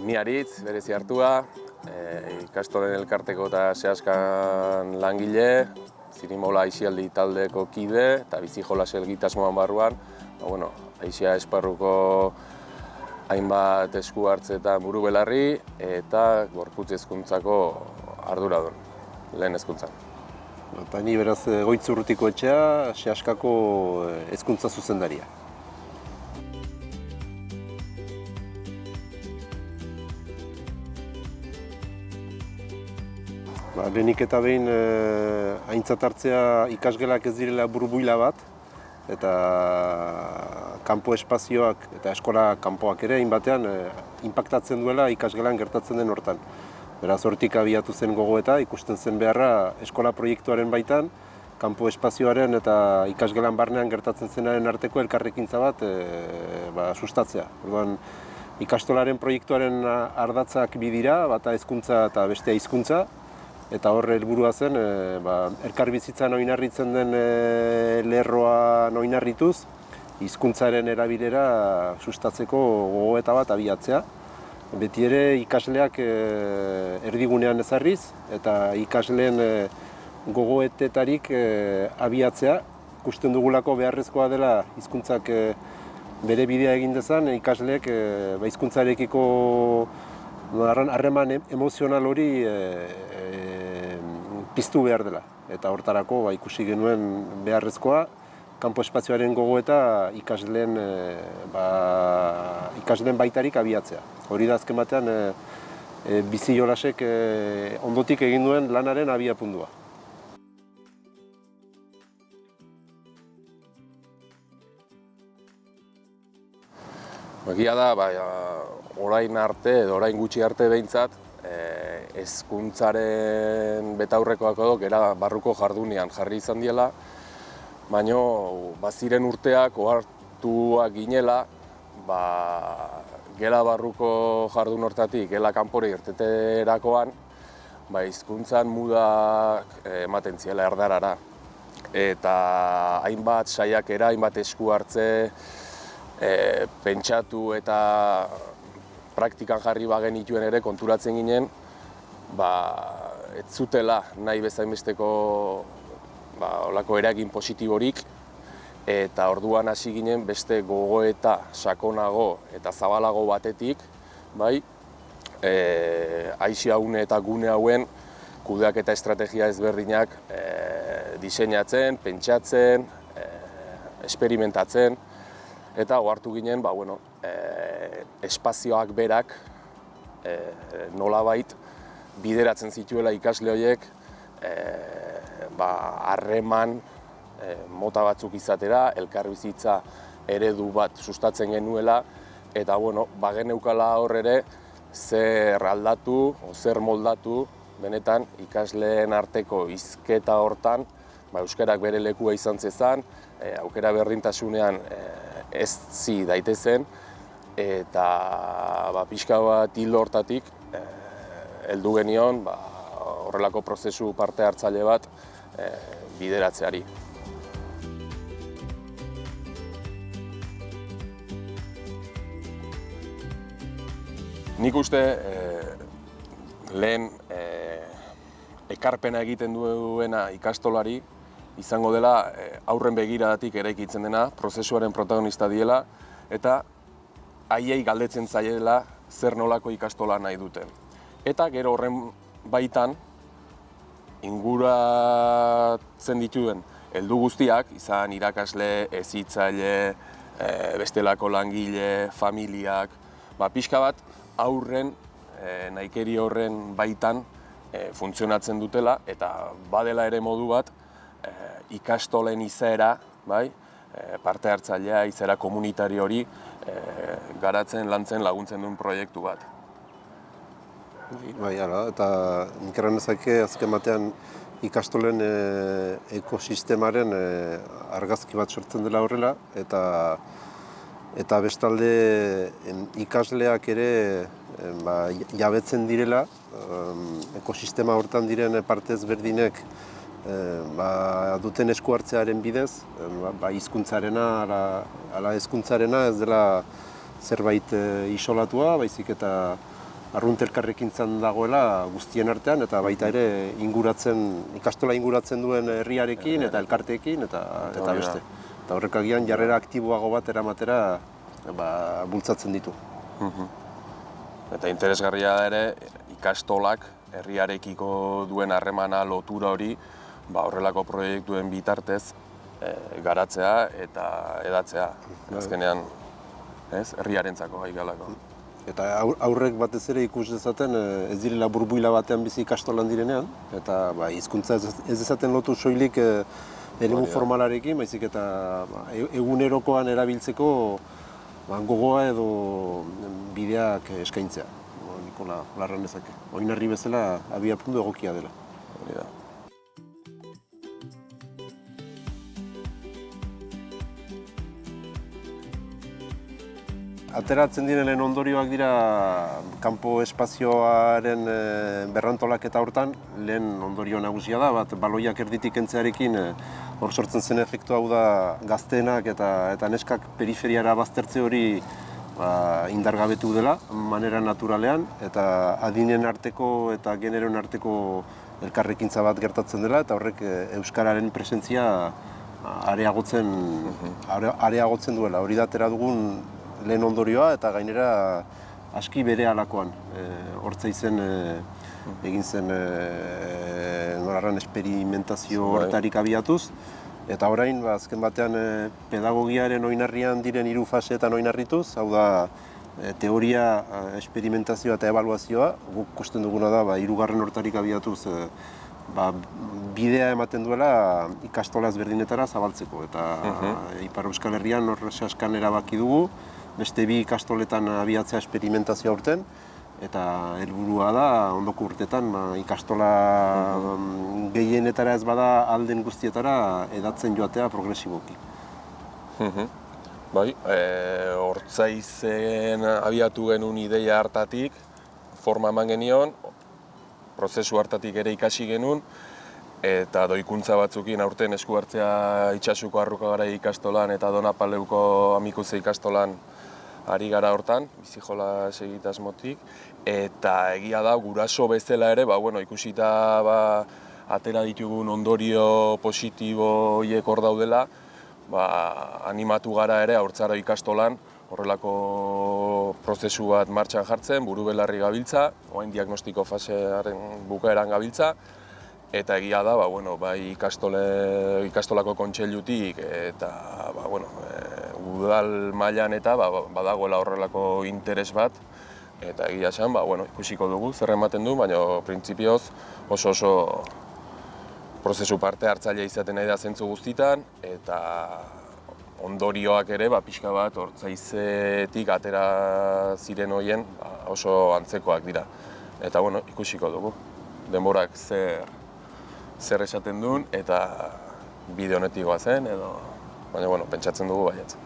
Ni Aritz, berezi hartua, ikastolen elkarteko eta Seaskan langile, Zirimola aisialdi taldeko kide eta bizijolas egitasmoan barruan. Aisia esparruko hainbat esku hartze eta buru belarri eta gorputz hezkuntzako arduradun, lehen hezkuntzan. Eta ni beraz Goitzurrutiko etxea, Seaskako hezkuntza zuzendaria. Lehenik eta behin aintzat hartzea ikasgelak ez direla burbuila bat, eta kanpo espazioak eta eskola kanpoak ere hainbatean inpaktatzen duela ikasgelan gertatzen den hortan. Beraz, hortik abiatu zen gogoeta, ikusten zen beharra eskola proiektuaren baitan, kanpo espazioaren eta ikasgelan barnean gertatzen zenaren arteko elkarrekintza bat sustatzea. Orduan, ikastolaren proiektuaren ardatzak bi dira, bata hezkuntza eta bestea hizkuntza, eta hor helburua zen elkarbizitzan oinarritzen den lerroa oinarrituz, hizkuntzaren erabilera sustatzeko gogoeta bat abiatzea. Beti ere ikasleak erdigunean ezarriz eta ikasleen gogoetetarik abiatzea. Ikusten dugulako beharrezkoa dela hizkuntzak bere bidea egin dezan, ikasleek hizkuntzarekiko harreman emozional hori piztu behar dela. Eta hortarako ikusi genuen beharrezkoa, kanpo espazioaren gogoeta ikasleen baitarik abiatzea. Hori da azken batean bizi jolasek ondotik egin duen lanaren abiapundua. Egia da, orain arte edo orain gutxi arte behintzat, hezkuntzaren betaurrekoak edo gera barruko jardunean jarri izan diela, baina baziren urteak ohartuak ginela, gela barruko jardun hortatik, gela kanpora irteterakoan, hizkuntzan mudak ematen ziela erdarara. Eta hainbat saiakera, hainbat esku hartze, pentsatu eta praktikan jarri bagenituen ere konturatzen ginen, ez zutela nahi bezainbesteko olako eragin positiborik, eta orduan hasi ginen beste gogoeta sakonago eta zabalago batetik, aisia une eta gune hauen kudeak eta estrategia ezberdinak diseinatzen, pentsatzen, esperimentatzen, eta ohartu ginen, espazioak berak nolabait bideratzen zituela ikasle horiek harreman mota batzuk izatera, elkarbizitza eredu bat sustatzen genuela, eta bageneukala hor ere zer aldatu, zer moldatu, benetan ikasleen arteko hizketa hortan, euskarak bere lekua izan zezan, aukera berdintasunean hezi daitezen, eta pixka bat hil hortatik heldu genion horrelako prozesu parte hartzaile bat bideratzeari. Nik uste lehen ekarpena egiten duena ikastolari izango dela aurren begiradatik eraikitzen dena, prozesuaren protagonista diela, eta haiei galdetzen zaiela zer nolako ikastola nahi duten. Eta gero horren baitan inguratzen dituen heldu guztiak, izan irakasle, hezitzaile, bestelako langile, familiak, pixka bat aurren nahikeri horren baitan funtzionatzen dutela, eta badela ere modu bat ikastolen izaera, parte hartzailea, izaera komunitario hori garatzen, lantzen, laguntzen duen proiektu bat. Eta nik erran ezake azken batean ikastolen ekosistemaren argazki bat sortzen dela horrela, eta bestalde ikasleak ere jabetzen direla, ekosistema hortan diren parte ezberdinek duten esku hartzearen bidez, hizkuntzarena ala hezkuntzarena ez dela zerbait isolatua, baizik eta arrunt elkarrekintzan dagoela guztien artean, eta baita ere ikastola inguratzen duen herriarekin eta elkarteekin eta beste. Eta horrek agian jarrera aktiboago bat eramatera bultzatzen ditu. Eta interesgarria da ere, ikastolak herriarekiko duen harremana lotura hori horrelako proiektuen bitartez garatzea eta edatzea. Azkenean, herriarentzako haigalako. Eta aurrek batez ere ikus dezaten ez direla burbuila batean bizi ikastolan direnean, eta hizkuntza ez dezaten lotu soilik eremu formalarekin, baizik eta egunerokoan erabiltzeko gogoa edo bideak eskaintzea. Nikola larran dezake. Oinarri bezala abiapuntu egokia dela. Ateratzen direnen ondorioak dira kanpo espazioaren berrantolaketa hortan, lehen ondorio nagusia da, baloiak erditik kentzearekin hor sortzen zen efektu hau da gazteenak eta neskak periferiara baztertze hori indargabetu dela, manera naturalean, eta adinen arteko eta generoen arteko elkarrekintza bat gertatzen dela, eta horrek euskararen presentzia areagotzen duela. Hori da atera dugun lehen ondorioa eta gainera aski bere alakoan. Hortzaizen egin zen nolarran esperimentazio hortarik abiatuz. Eta orain, azken batean pedagogiaren oinarrian diren 3 faseetan oinarrituz, hau da teoria, esperimentazioa eta ebaluazioa. Guk ikusten duguna da, 3. hortarik abiatuz bidea ematen duela ikastola ezberdinetara zabaltzeko. Eta Ipar Euskal Herrian hor saskan erabaki dugu, beste 2 ikastoletan abiatzea esperimentazioa urten, eta helburua da ondoko urtetan ikastola gehienetara ez bada alden guztietara edatzen joatea progresiboki. Hortzaizen abiatu genuen ideia hartatik, forma eman genion, prozesu hartatik ere ikasi genuen, eta doikuntza batzukin aurten esku hartzea Itsasuko Arrukagarai ikastolan eta Donapaleuko Amikuze ikastolan ari gara hortan, bizijolas egitasmotik, eta egia da guraso bezala ere, ikusita atera ditugun ondorio positibo horiek hor daudela, animatu gara ere haurtzaro ikastolan horrelako prozesu bat martxan jartzen, buru belarri gabiltza, orain diagnostiko fasearen bukaeran gabiltza, eta egia da, bai ikastolako kontseilutik eta udal mailan eta badagoela horrelako interes bat, eta egia esan, ikusiko dugu zer ematen du, baina printzipioz oso prozesu parte hartzailea izaten nahi da zentzu guztitan, eta ondorioak ere pixka bat hortzaizetik atera ziren horien oso antzekoak dira. Eta ikusiko dugu, denborak zer esaten duen eta bide honetik goazen, baina pentsatzen dugu baietz.